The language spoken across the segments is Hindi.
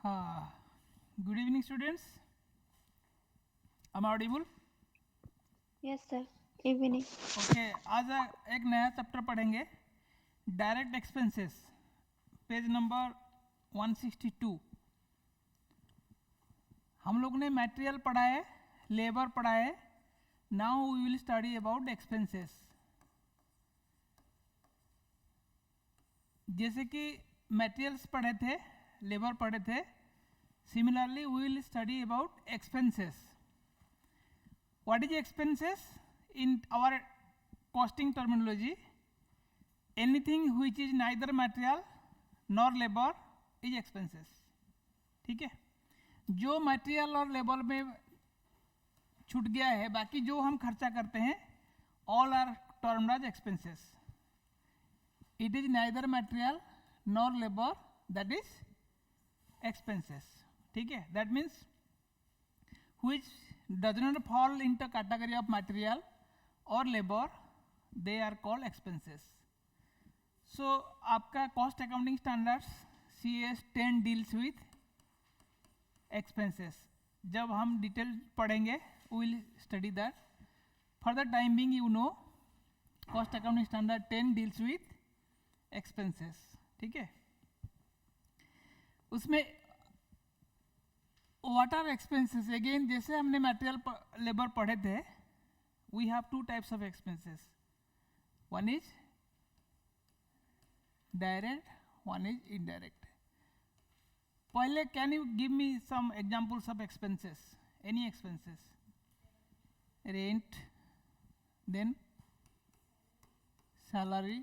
Good evening, students. Am I audible? Yes sir evening okay आज एक नया चैप्टर पढ़ेंगे, डायरेक्ट एक्सपेंसेस, पेज नंबर 162। हम लोग ने मटेरियल पढ़ा है, लेबर पढ़ा है। Now we will study about expenses. जैसे कि मटेरियल्स पढ़े थे, लेबर पढ़े थे, similarly we will study about expenses. What is expenses? In our costing terminology, anything which is neither material nor labor is expenses. ठीक है, जो मटेरियल और लेबर में छूट गया है, बाकी जो हम खर्चा करते हैं, all are termed as expenses. It is neither material nor labor, that is expenses. ठीक है, that means which does not fall into category of material or labor, they are called expenses. So आपका cost accounting standards CS 10 deals with expenses. जब हम डिटेल पढ़ेंगे we will study that. For the time being, you know cost accounting standard 10 deals with expenses. ठीक है, उसमें what are expenses? Again, जैसे हमने material labor पढ़े थे, we have two types of expenses. One is direct, one is indirect. पहले can you give me some examples of expenses? Any expenses? Rent, then salary.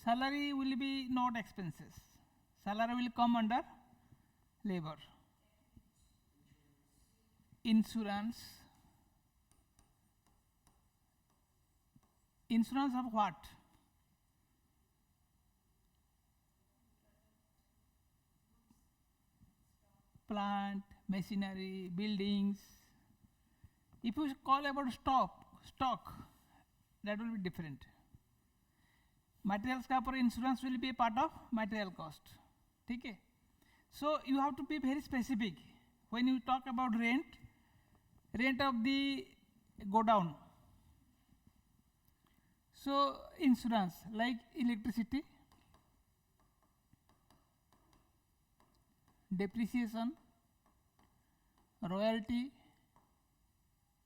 Salary will be not expenses. Salary will come under labor. Insurance. Insurance of what? Plant, machinery, buildings. If you call about stock, that will be different. Materials का पर insurance will be a part of material cost. ठीक है, so you have to be very specific when you talk about rent of the godown. So insurance like electricity, depreciation, royalty,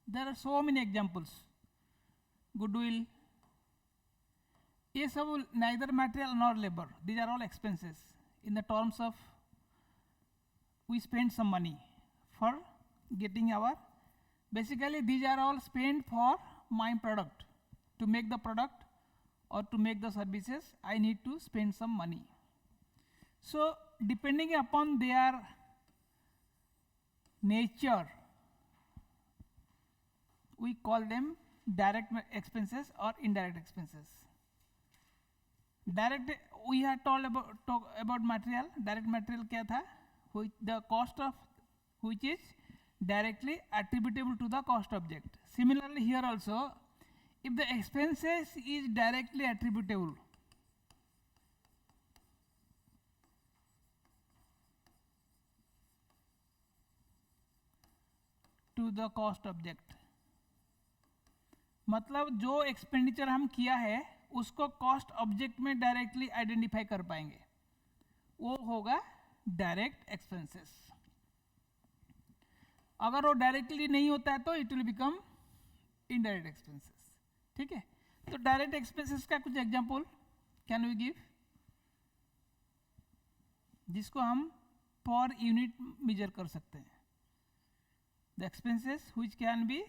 there are so many examples. Goodwill, ये सब neither material nor labor, these are all expenses in the terms of we spend some money for getting our, basically these are all spent for my product. To make the product or to make the services, I need to spend some money. So depending upon their nature, we call them direct expenses or indirect expenses. Direct, we had talk about material. Direct material क्या था? Which the cost of which is directly attributable to the cost object. Similarly here also, if the expenses is directly attributable to the cost object, मतलब जो एक्सपेंडिचर हम किया है उसको कॉस्ट ऑब्जेक्ट में डायरेक्टली आइडेंटिफाई कर पाएंगे, वो होगा डायरेक्ट एक्सपेंसेस। अगर वो डायरेक्टली नहीं होता है तो it will become indirect expenses. ठीक है, तो डायरेक्ट एक्सपेंसेस का कुछ एग्जांपल कैन वी गिव, जिसको हम पर यूनिट मेजर कर सकते हैं। The expenses which can be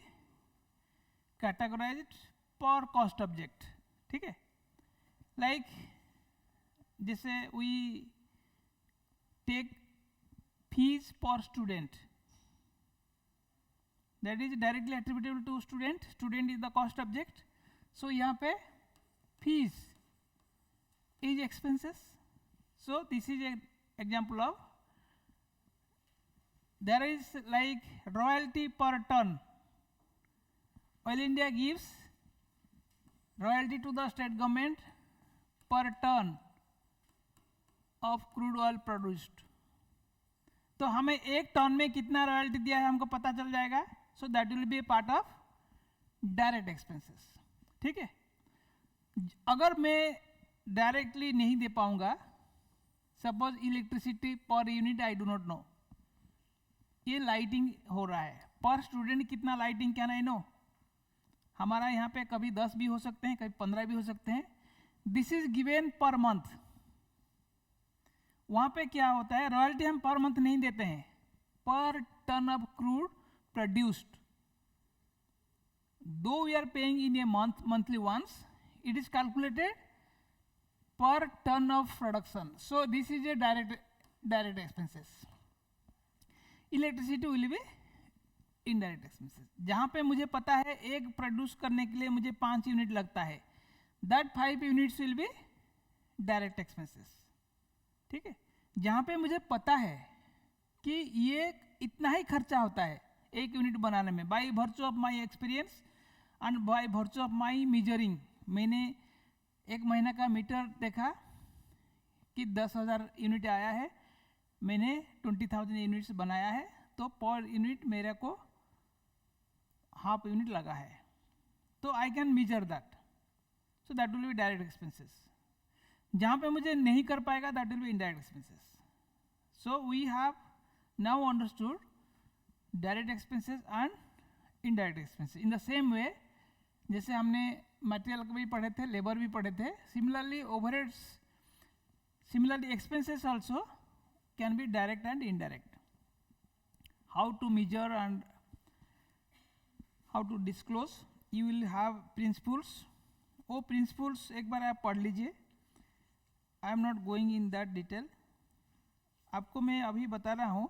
categorised पर कॉस्ट ऑब्जेक्ट। ठीक है, लाइक जैसे वी टेक फीस पर student, that is directly attributable to student is the cost object, so यहाँ पे fees is expenses. So this is an example of, there is like royalty per ton. Oil India gives royalty to the state government per ton. Of crude oil produced, तो हमें 1 टन में कितना रॉयल्टी दिया है हमको पता चल जाएगा. सो that will be a part of direct expenses. ठीक है. अगर मैं डायरेक्टली नहीं दे पाऊंगा, suppose electricity per unit I do not know, ये लाइटिंग हो रहा है, पर स्टूडेंट कितना लाइटिंग कैन आई नो. हमारा यहाँ पे कभी 10 भी हो सकते हैं, कभी 15 भी हो सकते हैं. This is given per month. वहाँ पे क्या होता है, रॉयल्टी हम पर मंथ नहीं देते हैं, पर ton of crude produced. Though we are paying in a month, monthly once, it is calculated per ton of production. So this is a direct expenses. Electricity will be indirect expenses. जहाँ पे मुझे पता है एक प्रोड्यूस करने के लिए मुझे 5 यूनिट लगता है, that 5 units will be direct expenses. ठीक है. जहाँ पे मुझे पता है कि ये इतना ही खर्चा होता है एक यूनिट बनाने में, by virtue of my experience and by virtue of my measuring. मैंने 1 महीना का मीटर देखा कि 10,000 यूनिट आया है, मैंने 20,000 यूनिट्स बनाया है, तो पर यूनिट मेरे को हाफ यूनिट लगा है, तो I can measure that. So that will be direct expenses. जहाँ पे मुझे नहीं कर पाएगा that will be indirect expenses. So we have now understood direct expenses and indirect expenses. In the same way जैसे हमने मटेरियल को भी पढ़े थे, लेबर भी पढ़े थे, similarly overheads, similarly expenses also can be direct and indirect. How to measure and how to disclose, you will have principles. वो प्रिंसिपल्स एक बार आप पढ़ लीजिए. I am not going in that detail, आपको मैं अभी बता रहा हूँ.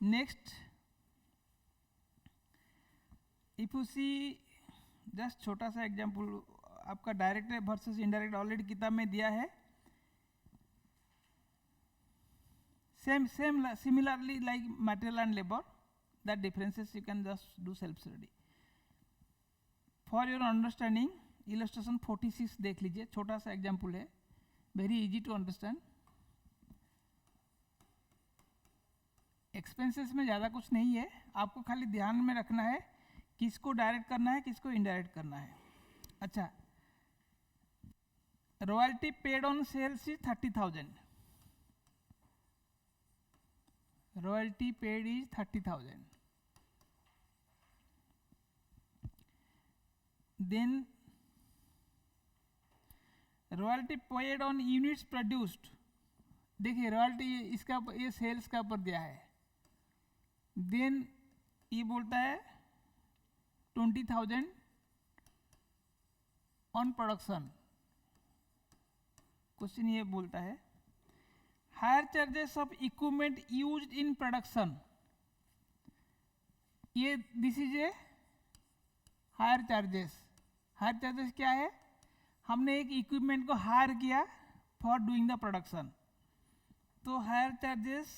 Next, if you see just छोटा सा एग्जाम्पल, आपका डायरेक्ट वर्सेस इनडायरेक्ट ऑलरेडी किताब में दिया है. Same similarly like material and labour, that differences you can just do self study. For your understanding illustration 46 देख लीजिए, छोटा सा एग्जाम्पल है, very easy to understand. Expenses में ज़्यादा कुछ नहीं है, आपको खाली ध्यान में रखना है किसको डायरेक्ट करना है, किसको इनडायरेक्ट करना है. अच्छा, royalty paid on sales is 30,000. Royalty paid is 30,000. Then royalty paid on units produced. देखिए रॉयल्टी इसका, ये सेल्स का ऊपर दिया है. देन ये बोलता है 20,000 ऑन प्रोडक्शन. क्वेश्चन ये बोलता है hire charges of equipment used in production. ये this is a hire charges. Hire charges क्या है, हमने एक इक्विपमेंट को हायर किया फॉर डूइंग द प्रोडक्शन, तो hire charges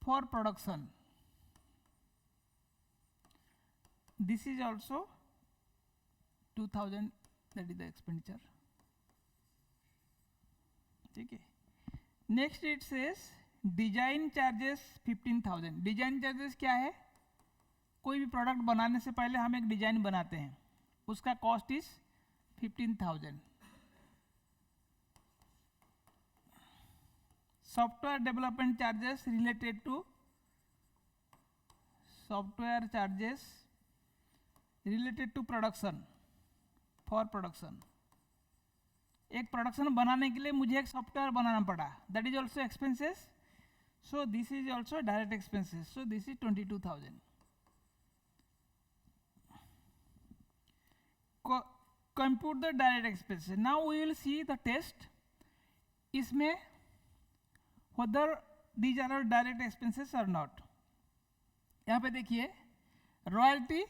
for production. This is also 2,000, that is the expenditure. ठीक है. Next it says design charges 15,000. Design charges क्या है, कोई भी प्रोडक्ट बनाने से पहले हम एक डिजाइन बनाते हैं, उसका cost is 15,000. Software development charges related to software charges related to production, for production. एक प्रोडक्शन बनाने के लिए मुझे एक सॉफ्टवेयर बनाना पड़ा, that is also expenses. So this is also direct expenses. So this is 22,000. Compute the direct expenses. Now we will see the test. इसमें whether these are direct expenses or not. यहाँ पे देखिए रॉयल्टी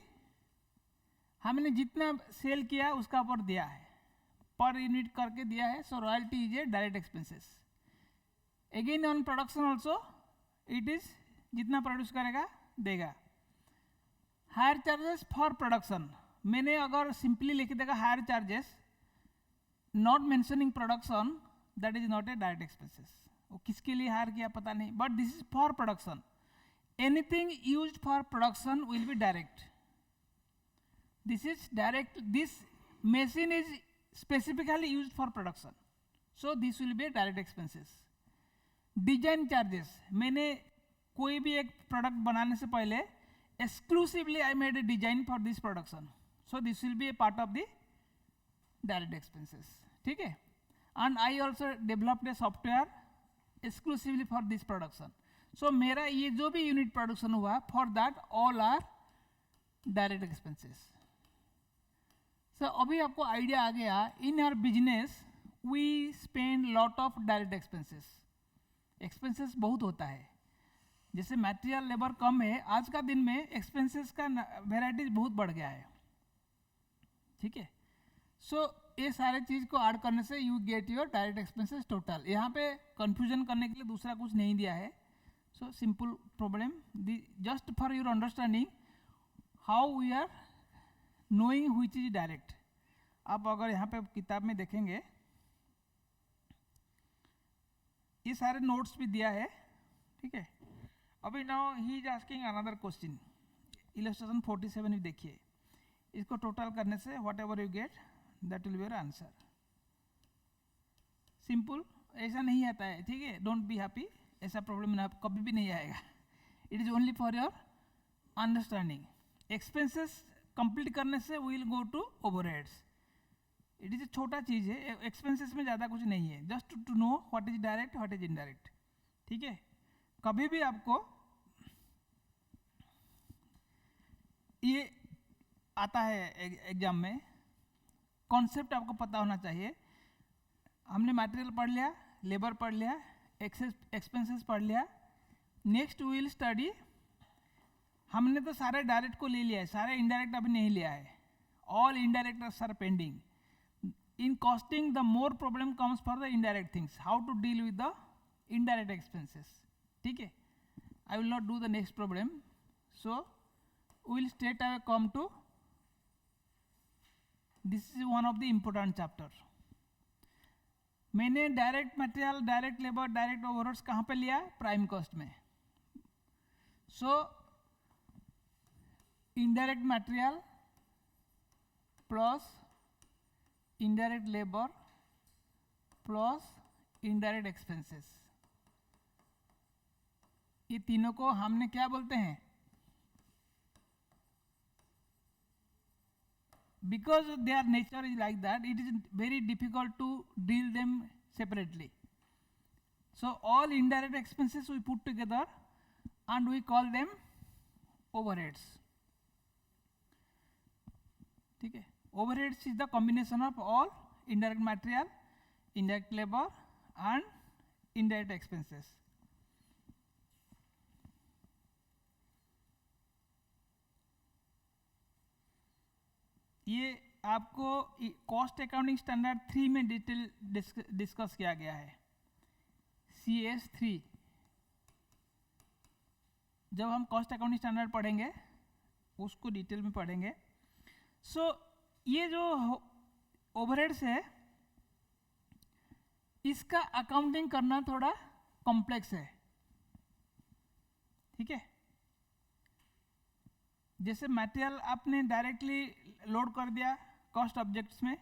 हमने जितना सेल किया उसका ऊपर दिया है, पर यूनिट करके दिया है. So royalty is a direct expenses. Again on production also it is जितना प्रोड्यूस करेगा देगा. हायर चार्जेस फॉर प्रोडक्शन, मैंने अगर सिंपली लिख देगा higher charges not mentioning production, that is not a direct expenses. वो किसके लिए हायर किया पता नहीं, but this is for production. Anything used for production will be direct. This is direct. This machine is specifically used for production, so this will be a direct expenses. Design charges, मैंने कोई भी एक प्रोडक्ट बनाने से पहले exclusively I made a design for this production, so this will be a part of the direct expenses. ठीक है. And I also developed a software exclusively for this production. So मेरा ये जो भी यूनिट प्रोडक्शन हुआ, for that all are direct expenses. So अभी आपको आइडिया आ गया. In our business we spend lot of direct expenses. Expenses बहुत होता है. जैसे मटेरियल लेबर कम है, आज का दिन में एक्सपेंसेस का वेराइटीज बहुत बढ़ गया है. ठीक है. सो ये सारे चीज़ को ऐड करने से you get your direct expenses total. यहाँ पे कंफ्यूजन करने के लिए दूसरा कुछ नहीं दिया है. So simple problem, just for your understanding how we are knowing which is direct. आप अगर यहाँ पे किताब में देखेंगे, ये सारे नोट्स भी दिया है. ठीक है. अभी now he is asking another question. Illustration 47 भी देखिए. इसको टोटल करने से whatever you get that will be your answer. Simple. ऐसा नहीं आता है. ठीक है. Don't be happy. ऐसा प्रॉब्लम कभी भी नहीं आएगा. It is only for your understanding. Expenses complete करने से will go to overheads. It is छोटा चीज़ है. एक्सपेंसेस में ज़्यादा कुछ नहीं है. Just to know what is direct what is indirect. ठीक है. कभी भी आपको ये आता है एग्जाम में, कॉन्सेप्ट आपको पता होना चाहिए. हमने मटेरियल पढ़ लिया, लेबर पढ़ लिया, एक्सपेंसेस पढ़ लिया. Next will study. हमने तो सारे डायरेक्ट को ले लिया है, सारे इनडायरेक्ट अभी नहीं लिया है. All indirect are pending. In costing, the more problem comes for the indirect things. How to deal with the indirect expenses. ठीक है. I will not do the next problem. So we will straight away come to this is one of the important chapter. मैंने direct material, direct labour, direct overheads कहाँ पे लिया? प्राइम कॉस्ट में. सो indirect material plus indirect labor plus indirect expenses, ये तीनों को हमने क्या बोलते हैं? Because their nature is like that, it is very difficult to deal them separately. So all indirect expenses we put together and we call them overheads. ठीक है. Overheads is the combination of all indirect material, indirect labor and indirect expenses. ये आपको कॉस्ट अकाउंटिंग स्टैंडर्ड 3 में डिटेल डिस्कस किया गया है. CS 3. जब हम कॉस्ट अकाउंटिंग स्टैंडर्ड पढ़ेंगे उसको डिटेल में पढ़ेंगे. सो ये जो ओवरहेड्स है, इसका अकाउंटिंग करना थोड़ा कॉम्प्लेक्स है. ठीक है. जैसे मटेरियल आपने डायरेक्टली लोड कर दिया कॉस्ट ऑब्जेक्ट्स में,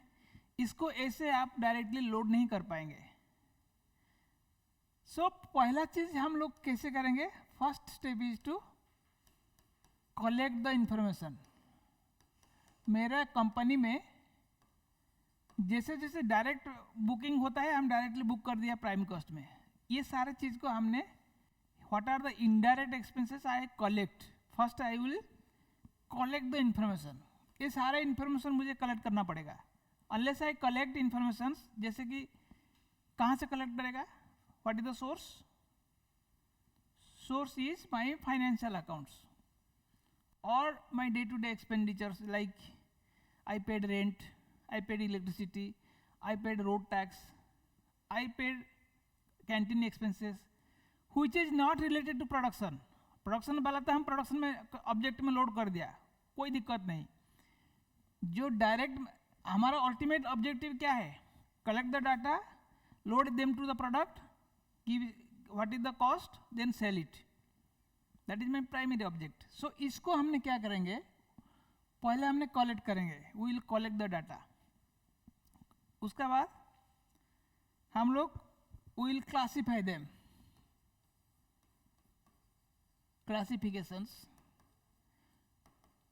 इसको ऐसे आप डायरेक्टली लोड नहीं कर पाएंगे. सो पहला चीज हम लोग कैसे करेंगे? First step is to collect the information. मेरा कंपनी में जैसे जैसे डायरेक्ट बुकिंग होता है, हम डायरेक्टली बुक कर दिया प्राइम कॉस्ट में. ये सारे चीज़ को हमने what are the indirect expenses I collect. First I will collect the information. ये सारा इंफॉर्मेशन मुझे कलेक्ट करना पड़ेगा. अनलेस आई कलेक्ट इंफॉर्मेशन, जैसे कि कहाँ से कलेक्ट करेगा? What is the source? Source is my financial accounts और my day to day expenditures like I paid rent, I paid electricity, I paid road tax, I paid canteen expenses, which is not related to production. Production वाला तो हम प्रोडक्शन में ऑब्जेक्ट में लोड कर दिया, कोई दिक्कत नहीं. जो डायरेक्ट हमारा अल्टीमेट ऑब्जेक्टिव क्या है? Collect the data, load them to the product, give what is the cost, then sell it. That is my primary object. So इसको हमने क्या करेंगे, पहले हमने collect करेंगे, we will collect the data. उसके बाद हम लोग we will classify them. Classifications.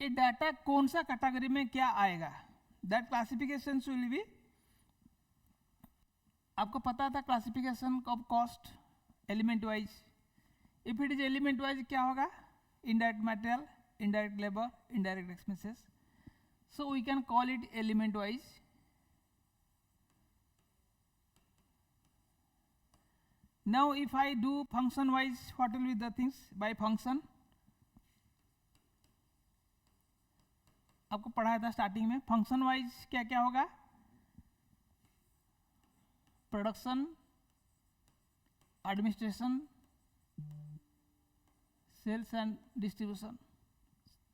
ये डाटा कौन सा कैटेगरी में क्या आएगा, दैट क्लासिफिकेशन विल बी, आपको पता था classification of cost element wise. If it is element wise क्या होगा, indirect material, indirect labour, indirect expenses. So we can call it element wise. Now if I do function wise, what will be the things by function. आपको पढ़ाया था स्टार्टिंग में, फंक्शन वाइज क्या क्या होगा, production, administration, sales and distribution.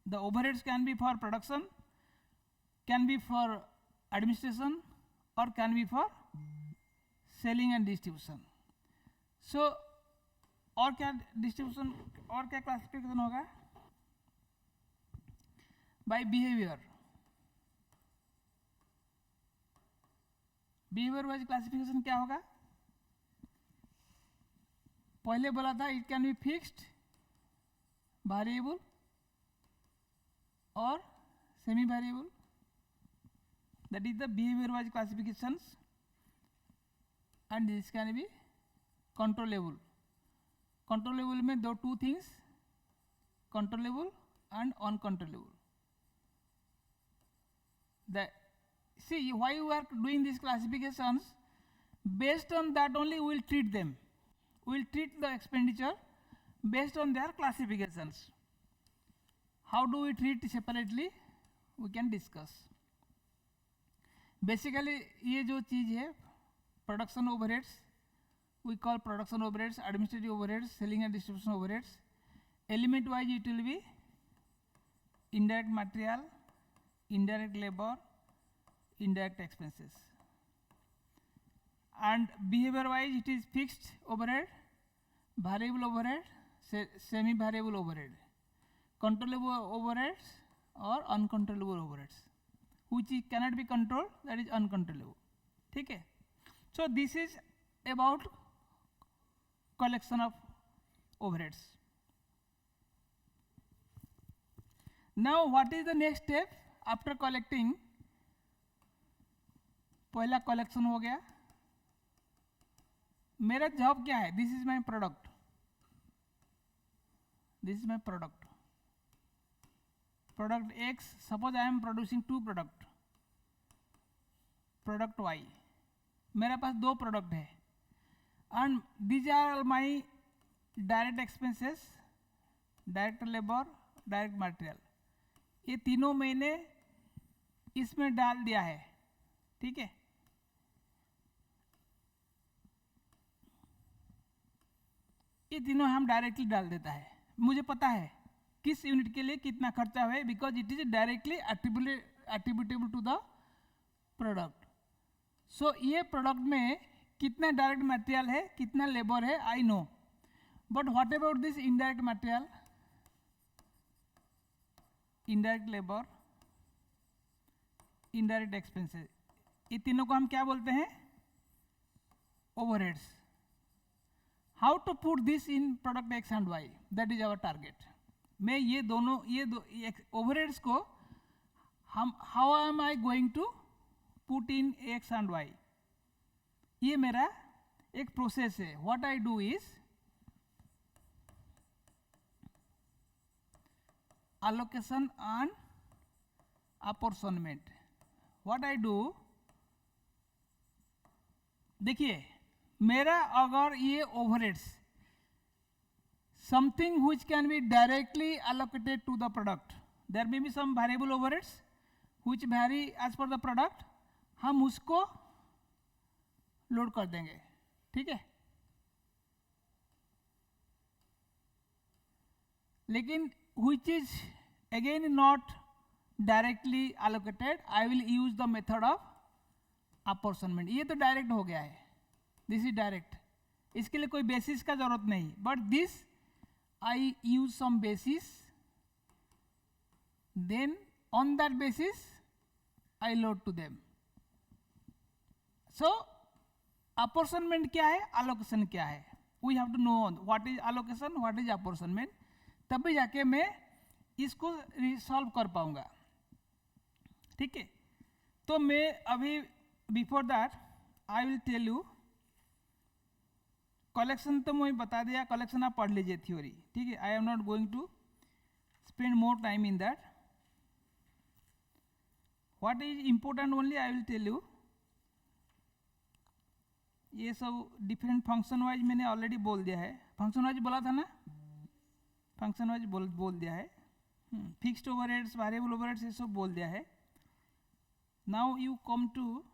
The overheads can be for production, can be for administration और can be for selling and distribution. So और क्या डिस्ट्रीब्यूशन, और क्या क्लासिफिकेशन होगा, by behaviour. Behaviour wise classification क्या होगा, पहले बोला था it can be fixed, variable और semi variable. That is the behaviour wise classifications. And this can be controllable. Controllable में दो two things, controllable and uncontrollable. See why we are doing these classifications, based on that only we will treat them. We will treat the expenditure based on their classifications. How do we treat separately, we can discuss. Basically ये जो चीज़ है, production overheads, we call production overheads, administrative overheads, selling and distribution overheads. Element wise it will be indirect material, indirect labor, indirect expenses. And behavior wise it is fixed overhead, variable overhead, semi variable overhead, controllable overheads or uncontrollable overheads. Which cannot be controlled, that is uncontrollable. ठीक है. So this is about collection of overheads. Now what is the next step after collecting? पहला कलेक्शन हो गया. मेरा जॉब क्या है, this is my product, this is my product, product X. Suppose I am producing two product, product Y. मेरे पास दो प्रोडक्ट है and these are my direct expenses, direct labour, direct material. ये तीनों मैंने इसमें डाल दिया है. ठीक है. ये तीनों हम डायरेक्टली डाल देता है. मुझे पता है किस यूनिट के लिए कितना खर्चा है, because it is directly attributable to the product. So ये प्रोडक्ट में कितना डायरेक्ट मटेरियल है, कितना लेबर है, I know. But what about this indirect material, indirect labour, indirect expenses, ये तीनों को हम क्या बोलते हैं, overheads. How to put this in product X and Y, that is our target. मैं ये दोनों ओवरहेड्स को हम how am I going to put in X and Y, ये मेरा एक प्रोसेस है. What I do is allocation and apportionment. What I do, देखिए मेरा अगर ये overheads, something which can be directly allocated to the product, there may be some variable overheads which vary as per the product, हम उसको लोड कर देंगे. ठीक है. लेकिन which is again not directly allocated, I will use the method of apportionment. ये तो डायरेक्ट हो गया है, दिस इज डायरेक्ट, इसके लिए कोई बेसिस का जरूरत नहीं, but this I use some basis, then on that basis I load to them. So apportionment क्या है, एलोकेशन क्या है, we have to know what is allocation, what is apportionment, तभी जाके मैं इसको सॉल्व कर पाऊंगा. ठीक है, तो मैं अभी before that I will tell you, collection तो मैं बता दिया, कलेक्शन आप पढ़ लीजिए थ्योरी. ठीक है, I am not going to spend more time in that. What is important only I will tell you. ये सब डिफरेंट फंक्शन वाइज मैंने ऑलरेडी बोल दिया है. फंक्शन वाइज बोला था ना, फंक्शन वाइज बोल दिया है. फिक्स्ड ओवरहेड्स, वेरिएबल ओवरहेड्स, ये सब बोल दिया है. Now you come to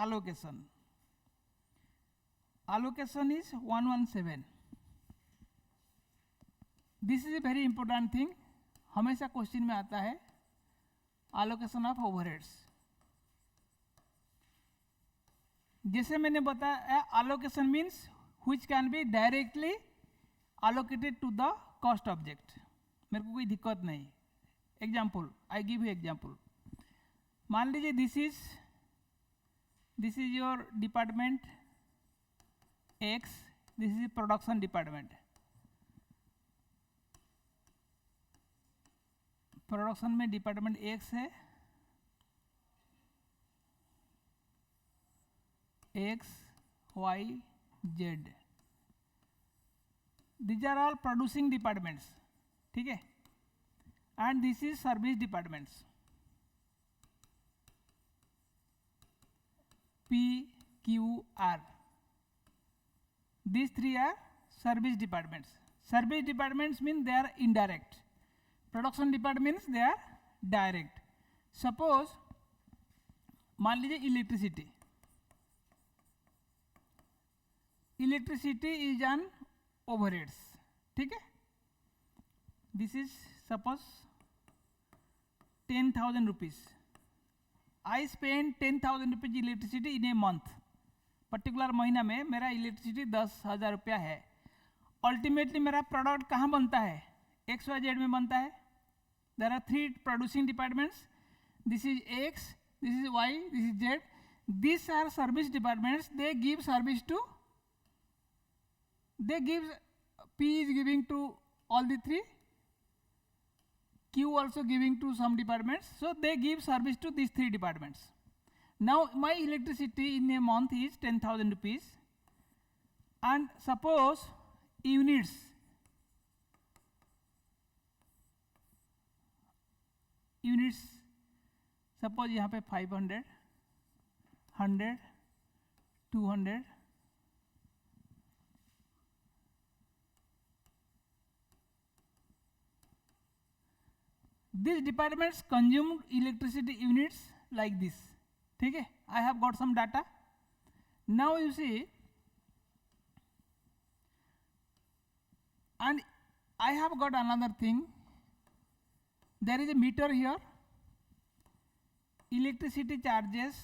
allocation. Allocation is 117. This is a very important thing. हमेशा क्वेश्चन में आता है allocation of overheads. जैसे मैंने बताया, allocation means which can be directly allocated to the cost object. मेरे को कोई दिक्कत नहीं. Example, I give you example. मान लीजिए this is your department X, this is production department. Production में डिपार्टमेंट X है, X, Y, Z. These are all producing departments. ठीक है, and this is service departments. P, Q, R. These three are service departments. Service departments mean they are indirect. Production departments they are direct. Suppose मान लीजिए electricity. Electricity is an overheads. ठीक है, this is suppose 10,000 rupees. I spend 10,000 rupees electricity in a month. Particular महीना में मेरा इलेक्ट्रिसिटी 10,000 रुपया है. अल्टीमेटली मेरा प्रोडक्ट कहाँ बनता है, XYZ में बनता है. There are 3 producing departments. This is X, this is Y, this is Z. These are service departments. They give service to, they give, P is giving to all the 3, Q also giving to some departments, so they give service to these 3 departments. Now my electricity in a month is 10,000 rupees, and suppose units, suppose यहाँ पे 500, 100, 200, these departments consumed electricity units like this. ठीक है, I have got some data. Now you see, and I have got another thing. There is a meter here. Electricity charges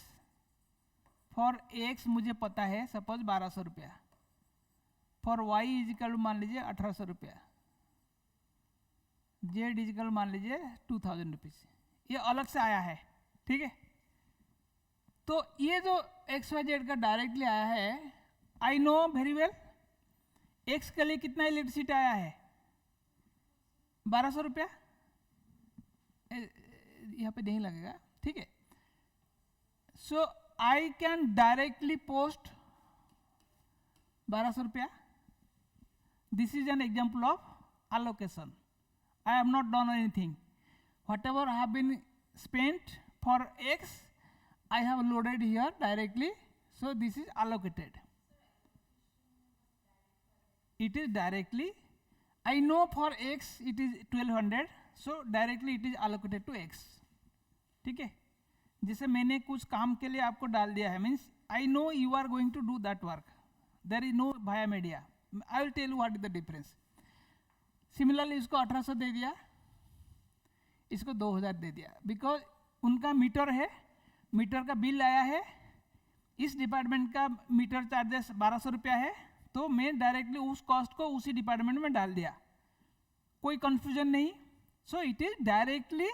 for X मुझे पता है, सपोज 1200 रुपया. For Y इज इक्वल मान लीजिए 1800 रुपया. Z इजिकल मान लीजिए 2000 रुपीज. ये अलग से आया है. ठीक है, तो ये जो XYZ का डायरेक्टली आया है, I know very well X के लिए कितना इलेक्ट्रिसिटी आया है, 1200 रुपया. यहाँ पे नहीं लगेगा. ठीक है, सो आई कैन डायरेक्टली पोस्ट 1200 रुपया. This is an example of allocation. I have not done anything. Whatever I have been spent for X, I have loaded here directly. So this is allocated. It is directly. I know for X it is 1200. So directly it is allocated to X. ठीक है, जैसे मैंने कुछ काम के लिए आपको डाल दिया है, means I know you are going to do that work. There is no via media. I will tell you what is the difference. Similarly इसको 1800 दे दिया, इसको 2000 दे दिया, बिकॉज उनका मीटर है, मीटर का बिल आया है, इस डिपार्टमेंट का मीटर चार्जेस 1200 रुपया है, तो मैं डायरेक्टली उस कॉस्ट को उसी डिपार्टमेंट में डाल दिया, कोई कंफ्यूजन नहीं. So it is directly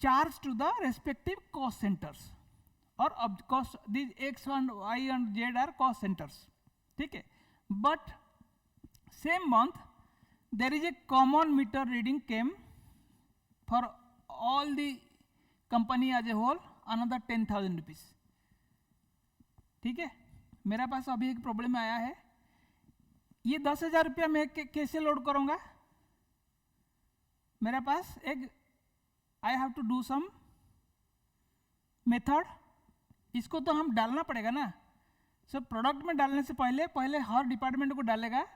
charge to the respective cost centres, और cost this X and Y and Z are cost centres. ठीक है. But same month there is a common meter reading came for all the company as a whole, another 10,000 rupees. ठीक है. मेरा पास अभी एक प्रॉब्लम आया है, ये 10,000 रुपया मैं कैसे लोड करूँगा. मेरा पास एक I have to do some method, इसको तो हम डालना पड़ेगा ना. सो प्रोडक्ट में डालने से पहले हर डिपार्टमेंट को डालेगा,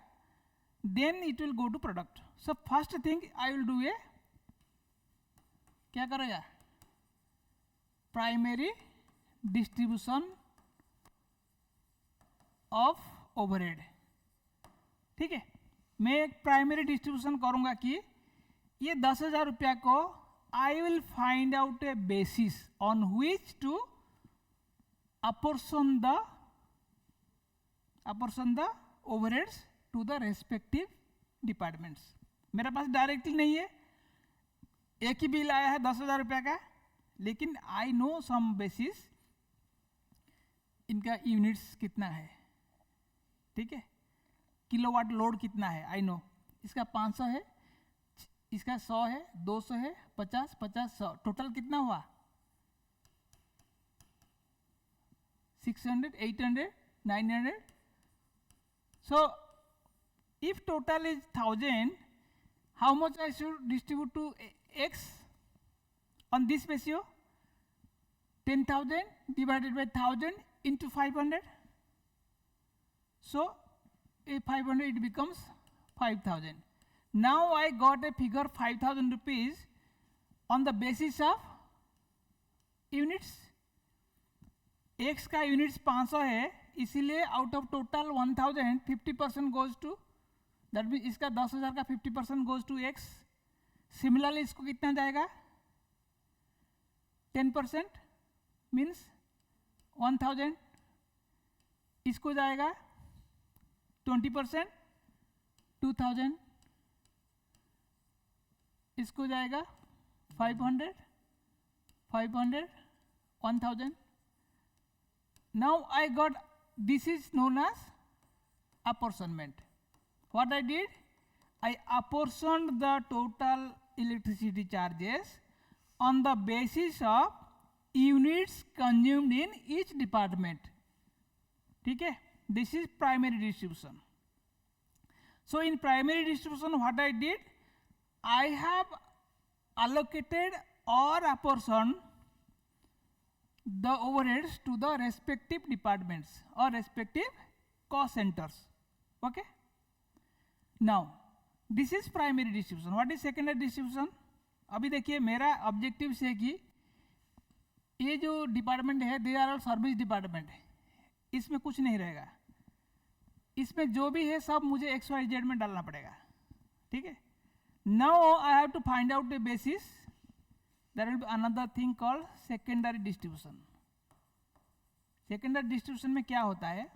then it will go to product. So first thing I will do a क्या करेगा, प्राइमरी डिस्ट्रीब्यूशन ऑफ ओवरहेड. ठीक है. मैं एक प्राइमरी डिस्ट्रीब्यूशन करूंगा कि ये 10,000 रुपया को I will find out a basis on which to apportion the overheads to the respective departments. मेरे पास डायरेक्टली नहीं है, एक ही बिल आया है 10,000 रुपया का, लेकिन आई नो सम बेसिस इनका यूनिट्स कितना है. ठीक है. किलोवाट लोड कितना है आई नो, इसका 500 है, इसका 100 है, 200 है, 50, 100, टोटल कितना हुआ 600, 800, 900. So if total is 1,000, how much I should distribute to X on this ratio? 10,000 divided by 1,000 into 500. So if 500 it becomes 5,000. Now I got a figure 5,000 rupees on the basis of units. X का units 500 है, इसीलिए out of total 1,000 50% goes to, that mean इसका 10,000 का 50% गोज टू एक्स. सिमिलरली इसको कितना जाएगा 10% मीन्स 1,000, इसको जाएगा 20% 2,000, इसको जाएगा 500 500 1,000. Now I got, this is known as apportionment. What I did, I apportioned the total electricity charges on the basis of units consumed in each department. ठीक है. This is primary distribution. So in primary distribution what I did, I have allocated or apportioned the overheads to the respective departments or respective cost centers. Okay. Now this is primary distribution. What is secondary distribution? अभी देखिए मेरा ऑब्जेक्टिव से कि ये जो डिपार्टमेंट है they are all service department है, इसमें कुछ नहीं रहेगा, इसमें जो भी है सब मुझे XYZ में डालना पड़ेगा. ठीक है. Now I have to find out a basis, there will be another thing called secondary distribution. Secondary distribution में क्या होता है,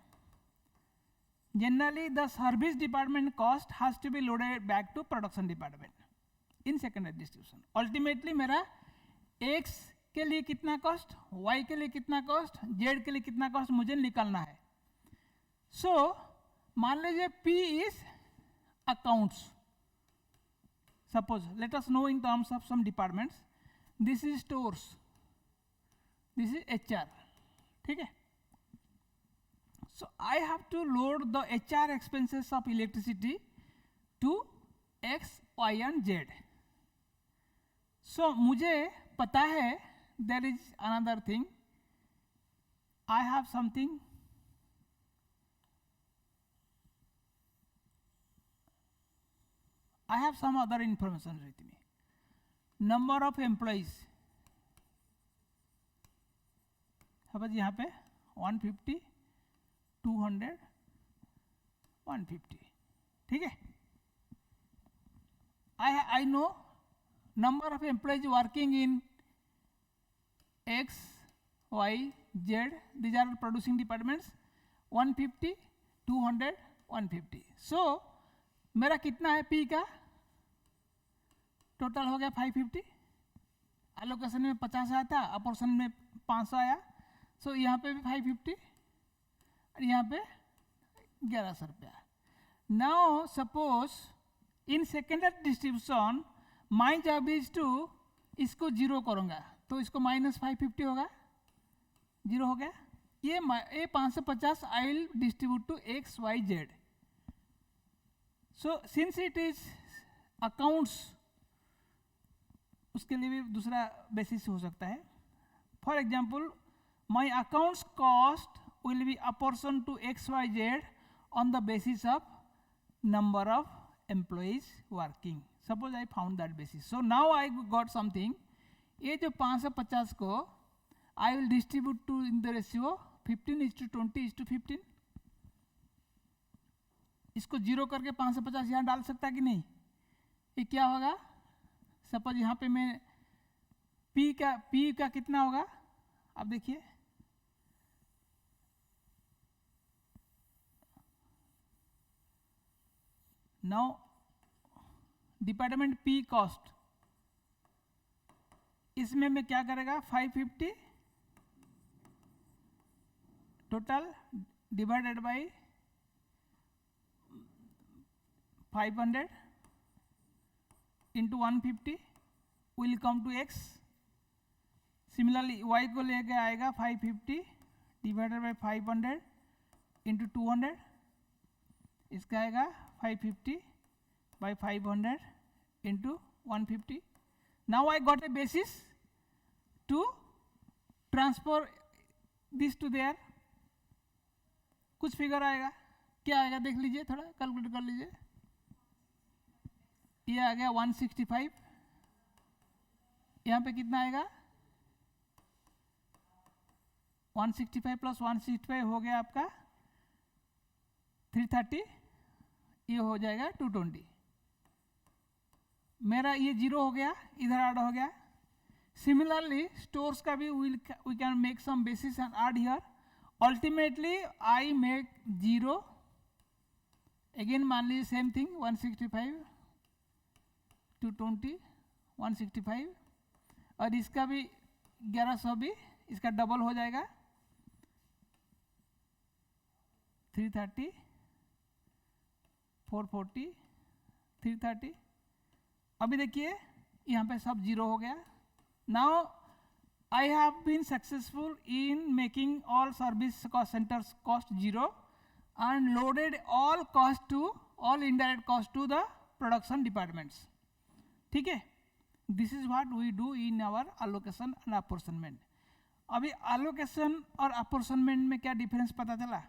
generally the service department cost has to be loaded back to production department in secondary distribution. Ultimately मेरा एक्स के लिए कितना कॉस्ट, वाई के लिए कितना कॉस्ट, जेड के लिए कितना कॉस्ट मुझे निकालना है. सो मान लीजिए P is accounts, suppose let us know in terms of some departments, this is stores, this is HR. ठीक है. So I have to load the HR expenses of electricity to X, Y and Z. So मुझे पता है there is another thing, I have something, I have some other information with me. Number of employees, suppose यहाँ पे 150 200 150. ठीक है. I know number of employees working in X, Y, Z, these are producing departments, 150, 200, 150. So मेरा कितना है P का, टोटल हो गया 550. एलोकेशन में 50 आया था, अपोर्शन में 500 आया. सो यहाँ पे भी 550 और यहाँ पे 1100 रुपया. Now suppose in secondary distribution my job is to, इसको जीरो करूँगा तो इसको -550 होगा, जीरो हो गया. ये 550 I will distribute to X Y Z. So since it is accounts, उसके लिए भी दूसरा बेसिस हो सकता है. For example my accounts cost will be apportion to X Y Z on the basis of number of employees working. Suppose I found that basis. So now I got something. ये जो 550 को I will distribute to in the ratio 15:20:15. इसको जीरो करके 550 यहाँ डाल सकता कि नहीं. ये क्या होगा, सपोज यहाँ पे मैं P का कितना होगा, अब देखिए नाउ डिपार्टमेंट P कॉस्ट, इसमें मैं क्या करेगा 550 total divided by 500 into 150 will come to x. Similarly y को लेके आएगा 550 डिवाइडेड बाय 500 इंटू 200, इसका आएगा 550 by 500 into 150. Now I got a basis to transfer this to there. कुछ फिगर आएगा, क्या आएगा देख लीजिए, थोड़ा कैलकुलेट कर लीजिए. ये आ गया 165. यहाँ पे कितना आएगा 165 प्लस 165 हो गया आपका 330. ये हो जाएगा 220. मेरा ये जीरो हो गया, इधर ऐड हो गया. सिमिलरली स्टोर्स का भी we can make some basis and add here. Ultimately I make zero. Again मान लीजिए सेम थिंग 165 220 165 और इसका भी 1100 भी इसका डबल हो जाएगा 330 440 330. अभी देखिए यहाँ पे सब जीरो हो गया. Now I have been successful in making all service cost centers cost zero and loaded all cost to all indirect cost to the production departments. ठीक है, this is what we do in our allocation and apportionment. अभी अलोकेशन और अपोर्शनमेंट में क्या डिफरेंस पता चला.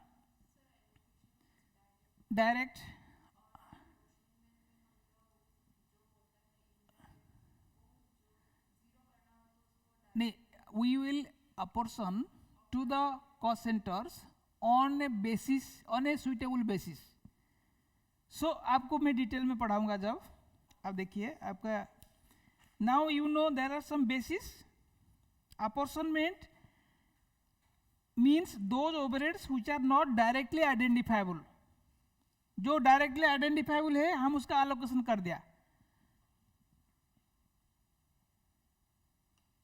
डायरेक्ट नहीं, we will apportion to the cost centers on a basis, on a suitable basis. So आपको मैं डिटेल में पढ़ाऊंगा जब. अब देखिए आपका now you know there are some basis. Apportionment means those overheads which are not directly identifiable. जो डायरेक्टली आइडेंटिफाइबल है हम उसका एलोकेशन कर दिया.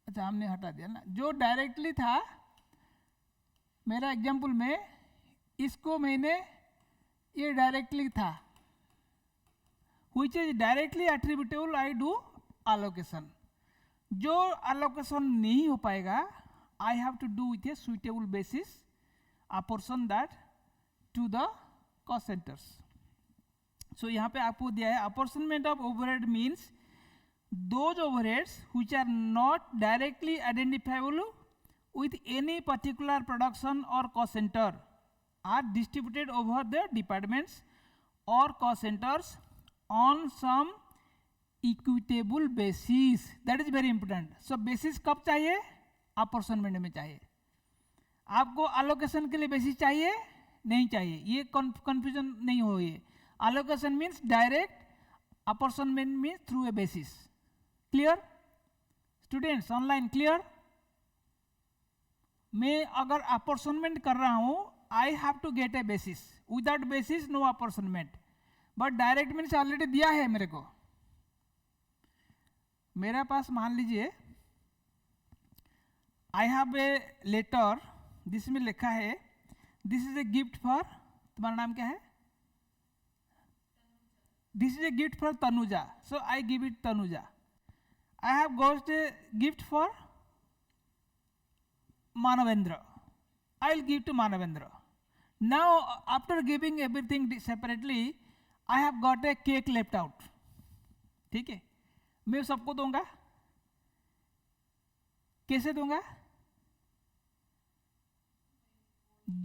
अच्छा हमने हटा दिया ना. जो डायरेक्टली था मेरा एग्जाम्पल में, इसको मैंने ये डायरेक्टली था which is directly attributable I do allocation. जो allocation नहीं हो पाएगा I have to do with a suitable basis apportion that to the cost centers. So यहाँ पे आपको दिया है apportionment of overhead means those overheads which are not directly identifiable with any particular production or cost center are distributed over the departments or cost centers on some equitable basis. That is very important. So basis कब चाहिए, apportionment में चाहिए. आपको allocation के लिए basis चाहिए नहीं चाहिए, ये confusion नहीं हो. ये allocation means direct, apportionment means through a basis. Clear? Students online clear? मैं अगर अपॉर्चुनमेंट कर रहा हूँ, I have to get a basis, without basis no apportionment, but direct means already दिया है मेरे को। मेरे पास मान लीजिए आई हैव ए लेटर, जिसमें लिखा है this is a gift for, तुम्हारा नाम क्या है? This is a gift for Tanuja, so I give it Tanuja. I have got a gift for Manavendra, I will give to Manavendra. Now after giving everything separately, I have got a cake left out. ठीक है, मैं सबको दूंगा, कैसे दूंगा?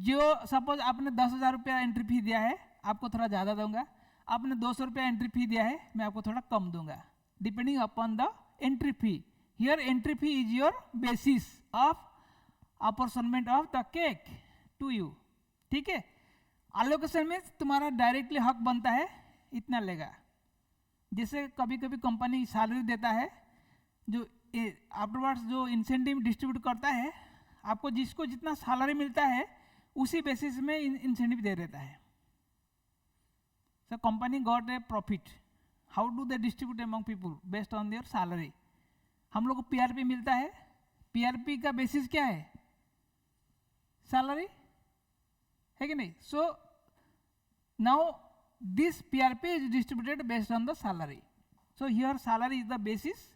जो सपोज आपने 10,000 रुपया एंट्री फी दिया है, आपको थोड़ा ज़्यादा दूंगा। आपने 200 रुपया एंट्री फी दिया है, मैं आपको थोड़ा कम दूंगा, depending upon the entry fee. Here entry fee is your basis of apportionment of the cake to you. ठीक है, एलोकेशन में तुम्हारा डायरेक्टली हक बनता है, इतना लेगा। जैसे कभी कभी कंपनी सैलरी देता है, जो आफ्टरवर्ड्स जो इंसेंटिव डिस्ट्रीब्यूट करता है, आपको जिसको जितना सैलरी मिलता है उसी बेसिस में इंसेंटिव दे देता है। So company got a profit, how do they distribute among people? Based on their salary. हम लोग को पीआरपी मिलता है, पीआरपी का बेसिस क्या है? सैलरी है कि नहीं? So now this PRP is distributed based on the salary. So here salary is the basis,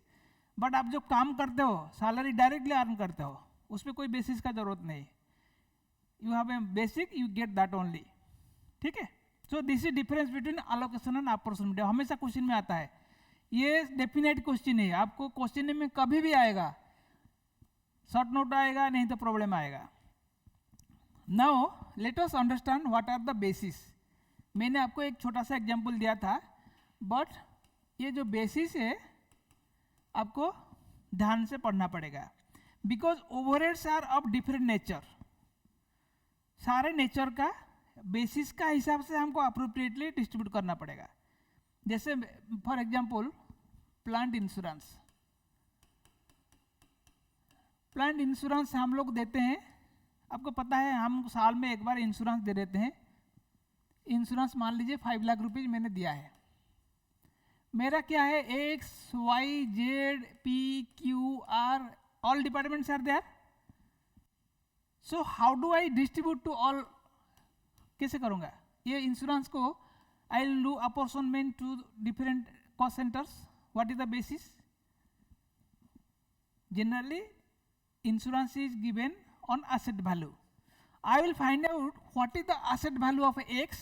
but आप जो काम करते हो सैलरी डायरेक्टली अर्न करते हो, उसमें कोई बेसिस का जरूरत नहीं। You have a basic, you get that only. ठीक है, so this is difference between allocation and opportunity. हमेशा क्वेश्चन में आता है, ये डेफिनेट क्वेश्चन है, आपको क्वेश्चन में कभी भी आएगा, शॉर्ट नोट आएगा, नहीं तो प्रॉब्लम आएगा। Now let us understand what are the basis. मैंने आपको एक छोटा सा एग्जांपल दिया था, बट ये जो बेसिस है आपको ध्यान से पढ़ना पड़ेगा, because overheads are of different nature. सारे नेचर का बेसिस का हिसाब से हमको अप्रोप्रिएटली डिस्ट्रीब्यूट करना पड़ेगा। जैसे for example plant insurance. Plant insurance हम लोग देते हैं, आपको पता है हम साल में एक बार इंश्योरेंस दे देते हैं। इंश्योरेंस मान लीजिए 5 लाख रुपीज मैंने दिया है। मेरा क्या है, X Y Z P Q R, all departments are there. So how do I distribute to all? कैसे करूँगा ये इंश्योरेंस को? I will do apportionment to different cost centres. What is the basis? Generally insurance is given on asset value. I will find out what is the asset value of X,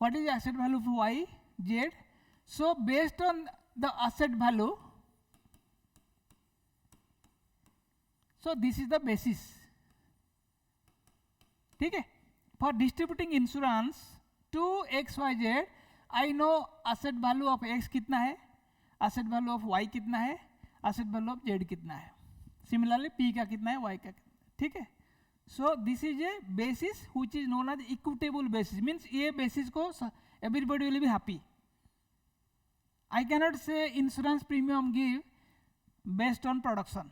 what is the asset value of Y, Z. So based on the asset value, so this is the basis. ठीक है, for distributing insurance to X, Y, Z, I know asset value of X कितना है, asset value of Y कितना है, asset value of Z कितना है, सिमिलरली पी का कितना है, वाई का। ठीक है, so this is a basis which is known as equitable basis. Means ये बेसिस को everybody will be happy. I cannot say insurance premium give based on production.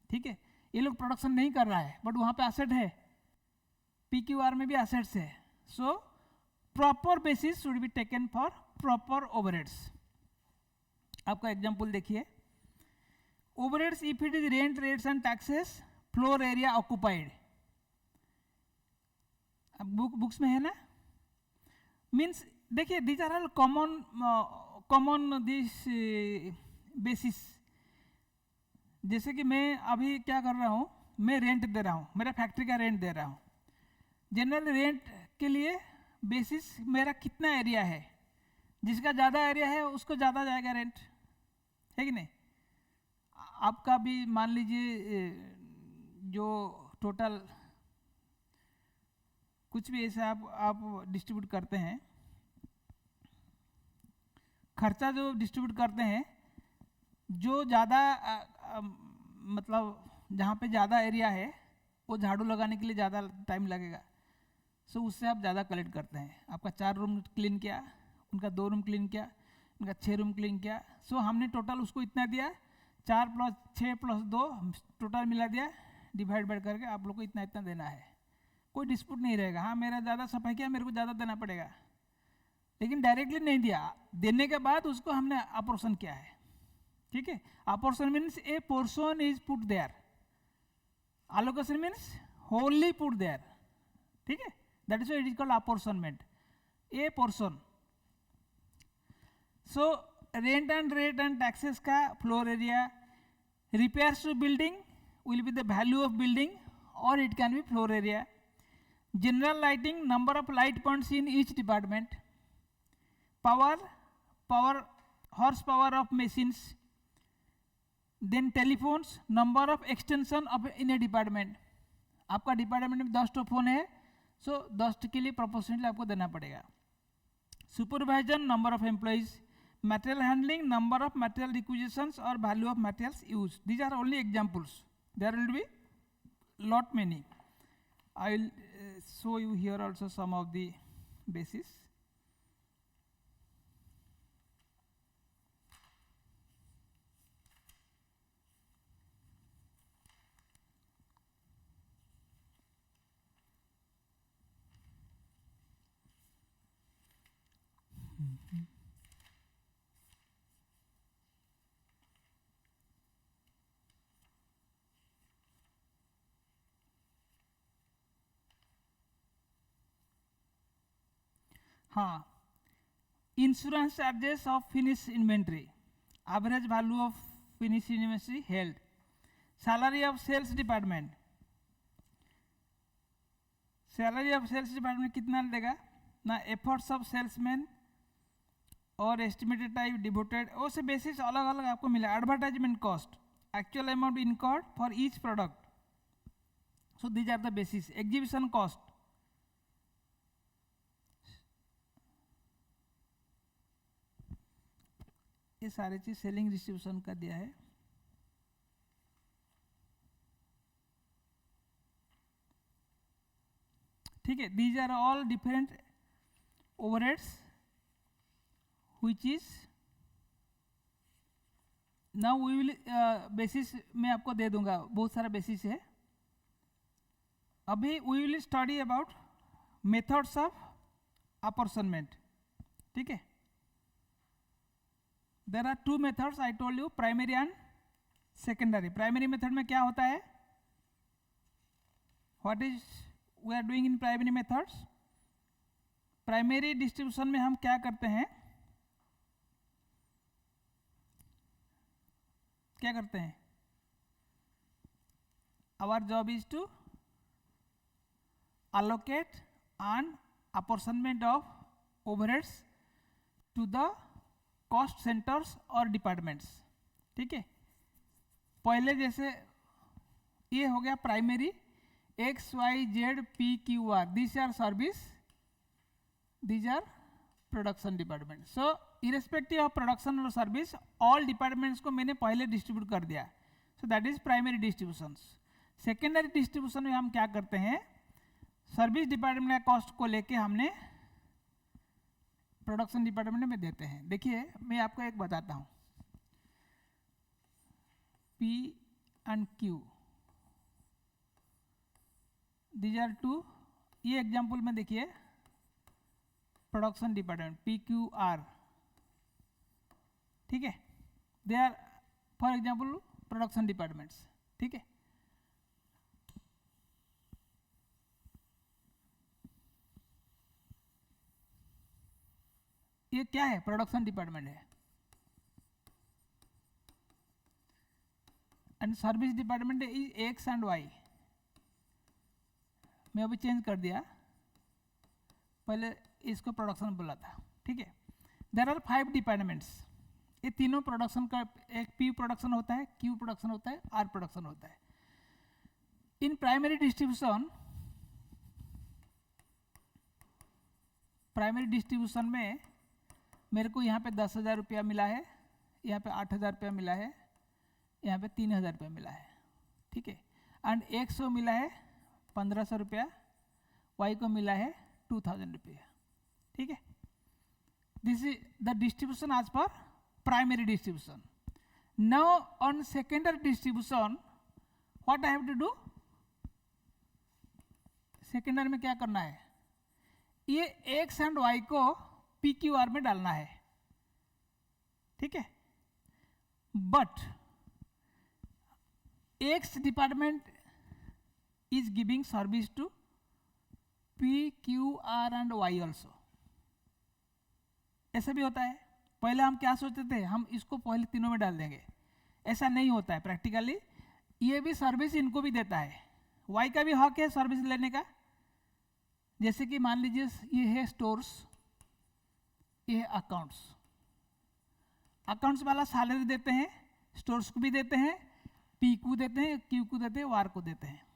ठीक है, ये लोग प्रोडक्शन नहीं कर रहा है, बट वहाँ पे एसेट है, PQR में भी एसेट्स है। So proper basis should be taken for proper overheads. आपका एग्जाम्पल देखिए, overheads if it is rent, rates and taxes, floor area occupied. अब बुक्स में है ना, मीन्स देखिए these are all common this basis. जैसे कि मैं अभी क्या कर रहा हूँ, मैं रेंट दे रहा हूँ, मेरा फैक्ट्री का रेंट दे रहा हूँ। जनरल रेंट के लिए बेसिस मेरा कितना एरिया है, जिसका ज़्यादा एरिया है उसको ज़्यादा जाएगा रेंट, है कि नहीं? आपका भी मान लीजिए जो टोटल कुछ भी ऐसा आप डिस्ट्रीब्यूट करते हैं, खर्चा जो डिस्ट्रीब्यूट करते हैं, जो ज़्यादा मतलब जहाँ पे ज़्यादा एरिया है वो झाड़ू लगाने के लिए ज़्यादा टाइम लगेगा, सो उससे आप ज़्यादा कलेक्ट करते हैं। आपका 4 रूम क्लीन किया, उनका 2 रूम क्लीन किया, उनका 6 रूम क्लीन किया, सो हमने टोटल उसको इतना दिया, 4 + 6 + 2 टोटल मिला दिया डिवाइड बाय करके आप लोग को इतना इतना देना है, कोई डिस्प्यूट नहीं रहेगा। हाँ मेरा ज़्यादा सफाई किया, मेरे को ज़्यादा देना पड़ेगा, लेकिन डायरेक्टली नहीं दिया, देने के बाद उसको हमने अपोर्शन किया है, ठीक है। Apportion means a portion is put there, allocation means wholly put there, ठीक है, that is why it is called apportionment, a portion. So rent and rate and taxes का floor area, repairs to building will be the value of building or it can be floor area. General lighting, number of light points in each department. Power horsepower of machines. Then telephones, number of extension of in a department. आपका डिपार्टमेंट में 10 फोन है, सो 10 के लिए प्रोपोर्शनली आपको देना पड़ेगा. Supervision, number of employees. material handling, number of material requisitions or value of materials used. These are only examples, there will be lot many. I will show you here also some of the basis. हाँ, insurance charges of finish inventory, average value of finish inventory held, salary of sales department. Salary of sales department कितना देगा ना, एफर्ट्स ऑफ सेल्समैन और एस्टिमेटेड टाइम डिवोटेड, वो से बेसिस अलग अलग आपको मिला. Advertisement cost, actual amount incurred for each product, so these are the basis. Exhibition cost, ये सारी चीज सेलिंग डिस्ट्रीब्यूशन का दिया है. ठीक है, these are all different overheads which is now we will basis में आपको दे दूंगा, बहुत सारा बेसिस है. अभी we will study about methods of apportionment. ठीक है, there are two methods I told you, primary and secondary. Primary method में क्या होता है, what is we are doing in primary methods. Primary distribution में हम क्या करते हैं, क्या करते हैं, our job is to allocate and apportionment of overheads to the cost centers और डिपार्टमेंट्स. ठीक है, पहले जैसे ये हो गया primary, X Y Z P Q R, this are service, these are production department. So irrespective of production और सर्विस ऑल डिपार्टमेंट्स को मैंने पहले डिस्ट्रीब्यूट कर दिया. So that is primary distribution. Secondary distribution में हम क्या करते हैं, सर्विस डिपार्टमेंट का कॉस्ट को लेके हमने प्रोडक्शन डिपार्टमेंट में देते हैं. देखिए मैं आपको एक बताता हूँ, P and Q, these are two. ये एग्जाम्पल में देखिए, production department P Q R. ठीक है, they are for example production departments. ठीक है, ये क्या है, प्रोडक्शन डिपार्टमेंट है. And service department is X and Y. मैं अभी चेंज कर दिया, पहले इसको प्रोडक्शन बोला था. ठीक है, देयर आर 5 डिपार्टमेंट्स. ये तीनों प्रोडक्शन का, एक पी प्रोडक्शन होता है, क्यू प्रोडक्शन होता है, आर प्रोडक्शन होता है. इन प्राइमरी डिस्ट्रीब्यूशन में मेरे को यहाँ पे 10,000 रुपया मिला है, यहाँ पे 8,000 रुपया मिला है, यहाँ पे 3,000 रुपया मिला है. ठीक है, एंड एक्स को मिला है 1,500 रुपया, वाई को मिला है 2,000 रुपया. ठीक है, this is the distribution as per primary distribution. Now on secondary distribution what I have to do, secondary में क्या करना है, ये एक्स एंड वाई को पी क्यू आर में डालना है, ठीक है। But X department is giving service to P Q R and Y also. ऐसा भी होता है। पहले हम क्या सोचते थे, हम इसको पहले तीनों में डाल देंगे, ऐसा नहीं होता है प्रैक्टिकली। ये भी सर्विस इनको भी देता है, वाई का भी हक है सर्विस लेने का। जैसे कि मान लीजिए ये है स्टोर्स, ये है अकाउंट्स। अकाउंट्स वाला सैलरी देते हैं, स्टोर्स को भी देते हैं, पी को देते हैं, क्यू को देते हैं, वार को देते हैं।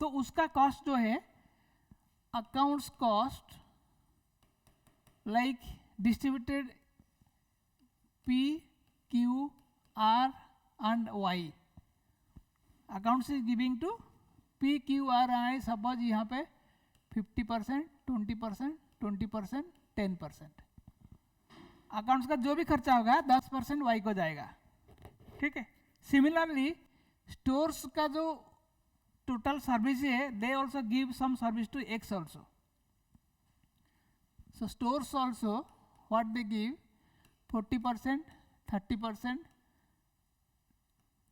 तो उसका कॉस्ट जो है accounts cost like distributed P Q R and Y, accounts is giving to P Q R and I. Suppose यहाँ पे 50%, 20%, 20%, 10%। अकाउंट्स का जो भी खर्चा होगा 10% वाई को जाएगा, ठीक है। सिमिलरली स्टोर्स का जो टोटल सर्विस है, they also give some service to X also. So stores also what they give 40%, 30%,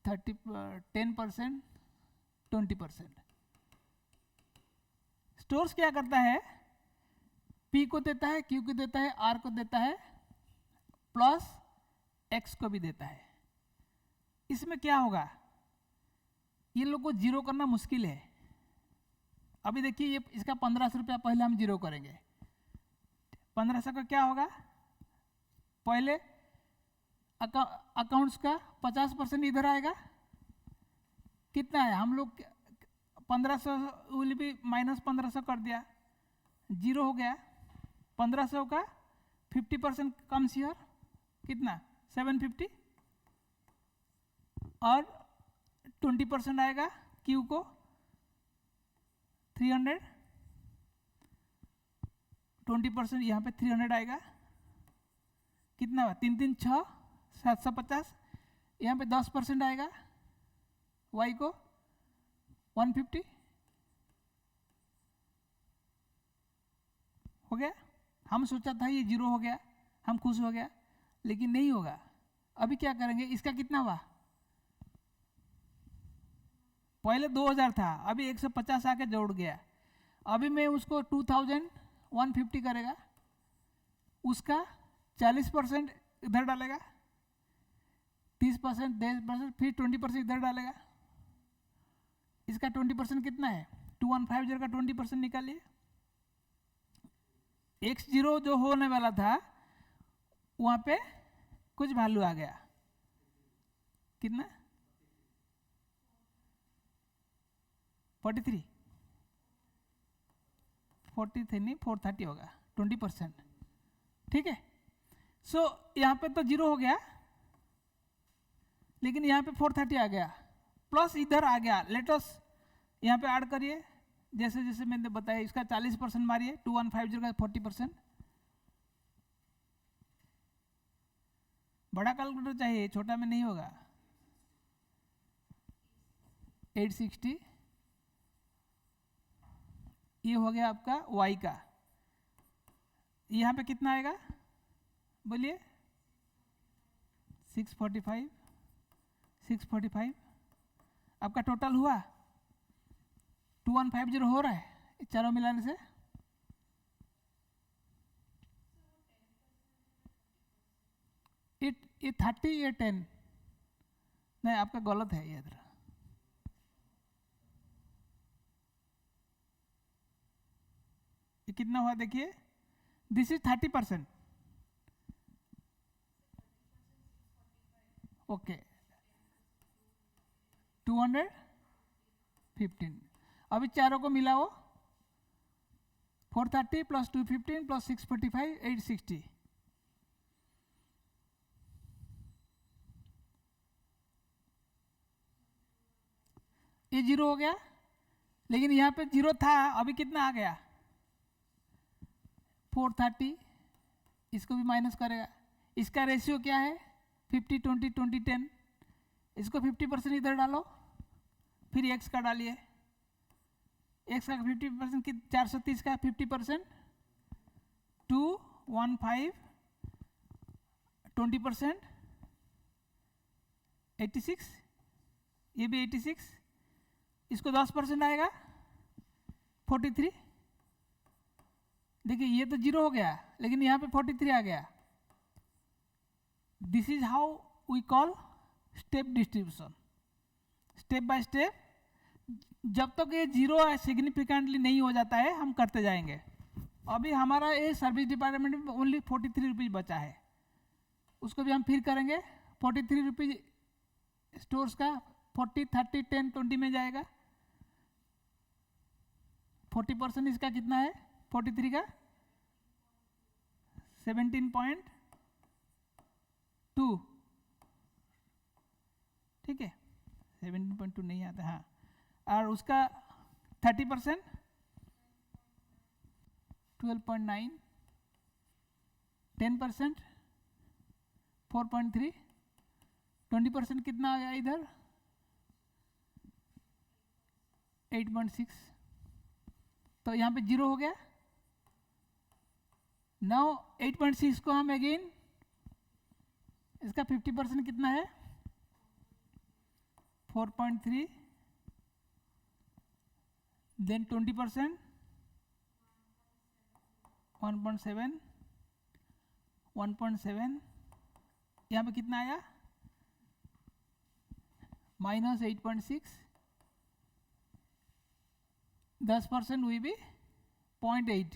10%, 20%। स्टोर्स क्या करता है, पी को देता है, क्यू को देता है, आर को देता है, प्लस एक्स को भी देता है। इसमें क्या होगा, ये लोग को जीरो करना मुश्किल है। अभी देखिए ये इसका 1500 रुपया पहले हम जीरो करेंगे। 1500 का क्या होगा, पहले अकाउंट्स का 50% इधर आएगा। कितना है, हम लोग 1500 विल भी माइनस 1500 कर दिया, जीरो हो गया। 1500 का 50% कम्स हियर, कितना 750, और 20% आएगा क्यू को 300, 20% यहाँ पे 300 आएगा। कितना हुआ, 3 3 6 750। यहाँ पे 10% आएगा वाई को 150 हो गया। हम सोचा था ये जीरो हो गया, हम खुश हो गया, लेकिन नहीं होगा। अभी क्या करेंगे, इसका कितना हुआ, पहले 2000 था, अभी 150 आके जोड़ गया। अभी मैं उसको 2150 करेगा, उसका 40% इधर डालेगा, 30%, 10%, फिर 20% इधर डालेगा। इसका 20% कितना है, 2150 का 20% निकालिए। x0 जो होने वाला था वहां पे कुछ वैल्यू आ गया, कितना 43 नहीं 430 होगा, 20%, ठीक है। सो यहाँ पे तो जीरो हो गया, लेकिन यहाँ पे 430 आ गया, प्लस इधर आ गया। लेट अस यहाँ पे ऐड करिए, जैसे जैसे मैंने बताया। इसका 40% मारिए, 2150 का 40%। बड़ा कैलकुलेटर चाहिए, छोटा में नहीं होगा। 860, ये हो गया आपका y का। यहाँ पे कितना आएगा बोलिए, 645 आपका टोटल हुआ 2150 हो रहा है चारों मिलाने से। ये 30, ये 10 नहीं, आपका गलत है ये इधर। ये कितना हुआ देखिए, दिस इज 30%, ओके 215। अभी चारों को मिलाओ, 430 प्लस 215 प्लस 645 860। ये जीरो हो गया, लेकिन यहाँ पे जीरो था, अभी कितना आ गया 430। इसको भी माइनस करेगा। इसका रेशियो क्या है 50 20 20 10। इसको 50% इधर डालो, फिर एक्स का डालिए, एक्स का 50% कि 430 का 50%, 2 1 5 20%, 86, ये भी 86, इसको 10% आएगा 43। देखिए ये तो 0 हो गया, लेकिन यहाँ पे 43 आ गया। This is how we call step distribution. Step by step, जब तक ये 0 सिग्निफिकेंटली नहीं हो जाता है हम करते जाएंगे। अभी हमारा ये सर्विस डिपार्टमेंट में ओनली 43 रुपीज़ बचा है, उसको भी हम फिर करेंगे। 43 रुपीज़ स्टोर्स का 40 30 10 20 में जाएगा। 40% इसका कितना है 43 का 17.2, ठीक है 17.2 नहीं आता, हाँ। और उसका 30% 12.9, 10% 4.3, 20% कितना आ गया इधर 8.6। तो यहाँ पे 0 हो गया। नाउ 8.6 को हम अगेन, इसका 50% कितना है 4.3, देन 20% 1.7, 1.7, यहाँ पे कितना आया -8.6, 10% हुई भी 0.8,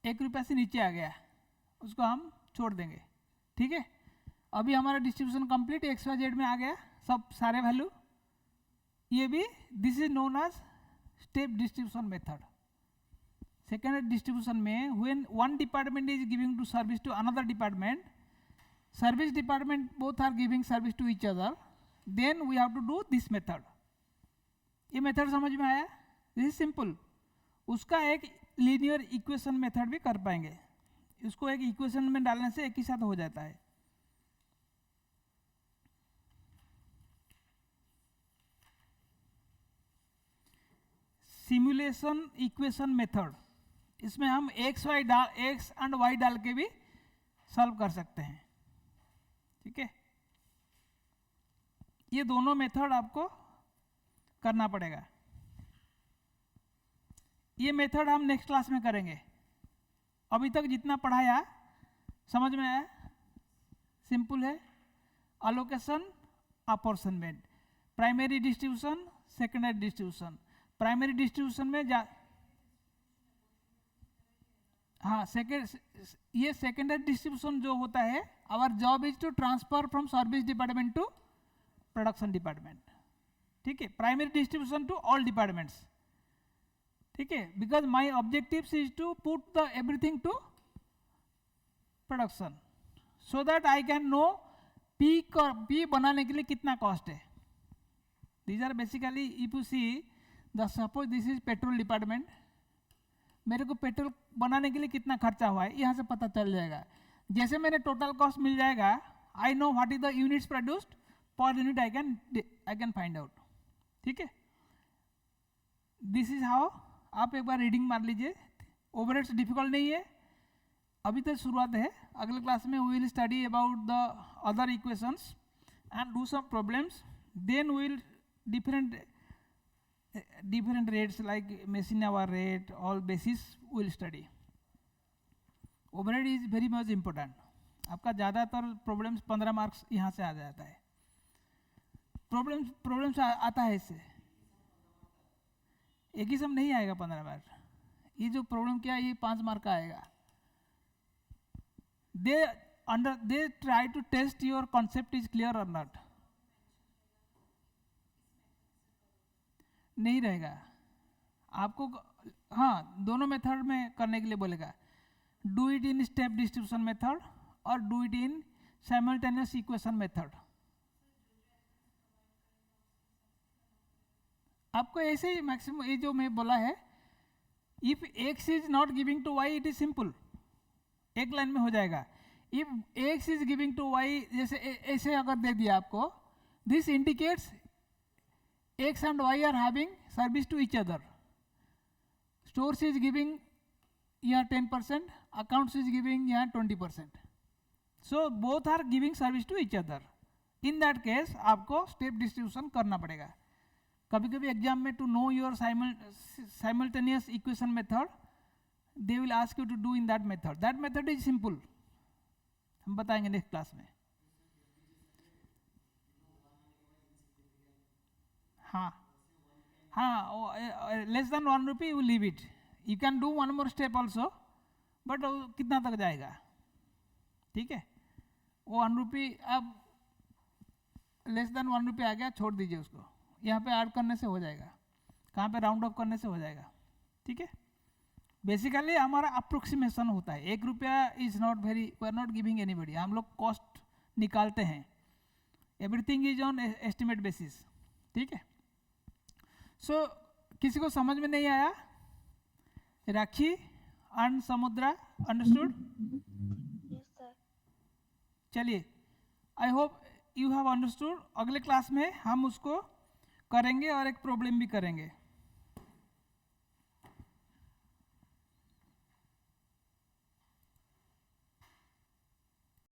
1 रुपया से नीचे आ गया, उसको हम छोड़ देंगे, ठीक है। अभी हमारा डिस्ट्रीब्यूशन कंप्लीट XYZ में आ गया सब सारे वैल्यू। ये भी this is known as step distribution method. Second distribution में when one department is giving to service to another department, service department both are giving service to each other, then we have to do this method. ये मेथड समझ में आया? This is simple. उसका एक लीनियर इक्वेशन मेथड भी कर पाएंगे, इसको एक इक्वेशन में डालने से एक ही साथ हो जाता है। सिमुलेशन इक्वेशन मेथड, इसमें हम एक्स एंड वाई डाल के भी सॉल्व कर सकते हैं, ठीक है। ये दोनों मेथड आपको करना पड़ेगा। ये मेथड हम नेक्स्ट क्लास में करेंगे। अभी तक जितना पढ़ाया समझ में आया? सिंपल है। Allocation, apportionment, primary distribution, secondary distribution. Primary distribution में हाँ ये सेकेंडरी डिस्ट्रीब्यूशन जो होता है, our job is to transfer from service department to production department, ठीक है। Primary distribution to all departments, ठीक है, because my objectives is to put the everything to production so that I can know P बनाने के लिए कितना कॉस्ट है। These are basically if you see the suppose this is petrol department, मेरे को पेट्रोल बनाने के लिए कितना खर्चा हुआ है यहाँ से पता चल जाएगा। जैसे मैंने टोटल कॉस्ट मिल जाएगा, I know what is the units produced per unit, I can find out, ठीक है। This is how. आप एक बार रीडिंग मार लीजिए, ओवरहेड्स डिफिकल्ट नहीं है, अभी तो शुरुआत है। अगले क्लास में we will study about the other equations and do some problems, then we will different rates like machine hour rate, all basis will study. Overhead is very much important. आपका ज़्यादातर प्रॉब्लम्स 15 मार्क्स यहाँ से आ जाता है। प्रॉब्लम्स आता है इससे, एक ही सम नहीं आएगा 15 मार्क। ये जो प्रॉब्लम क्या है ये 5 मार्क का आएगा। they try to test your concept is clear or not. नहीं रहेगा आपको, हाँ दोनों मेथड में करने के लिए बोलेगा। Do it in step distribution method और do it in simultaneous equation method. आपको ऐसे ही मैक्सिमम ये जो मैं बोला है, if X is not giving to Y it is simple, एक लाइन में हो जाएगा। If X is giving to Y, जैसे ऐसे अगर दे दिया आपको, this indicates X and Y are having service to each other. Stores is giving here 10%, accounts is giving here 20%. So both are giving service to each other. In that case आपको स्टेप डिस्ट्रीब्यूशन करना पड़ेगा. कभी कभी एग्जाम में to know your simultaneous equation method they will ask you to do in that method. That method is simple, हम बताएंगे नेक्स्ट क्लास में. हाँ, less than 1 rupee you leave it. You can do one more step also, but कितना तक जाएगा, ठीक है. वो 1 रुपी अब लेस देन 1 रुपी आ गया, छोड़ दीजिए उसको. यहाँ पे ऐड करने से हो जाएगा, कहाँ पे राउंड अप करने से हो जाएगा, ठीक है. बेसिकली हमारा अप्रोक्सीमेशन होता है. 1 रुपया is not very, we are not giving anybody. हम लोग कॉस्ट निकालते हैं. Everything is on estimate basis, ठीक है. सो किसी को समझ में नहीं आया? Rakhi and Samudra understood? Yes, sir. चलिए, I hope you have understood. अगले क्लास में हम उसको करेंगे और एक प्रॉब्लम भी करेंगे.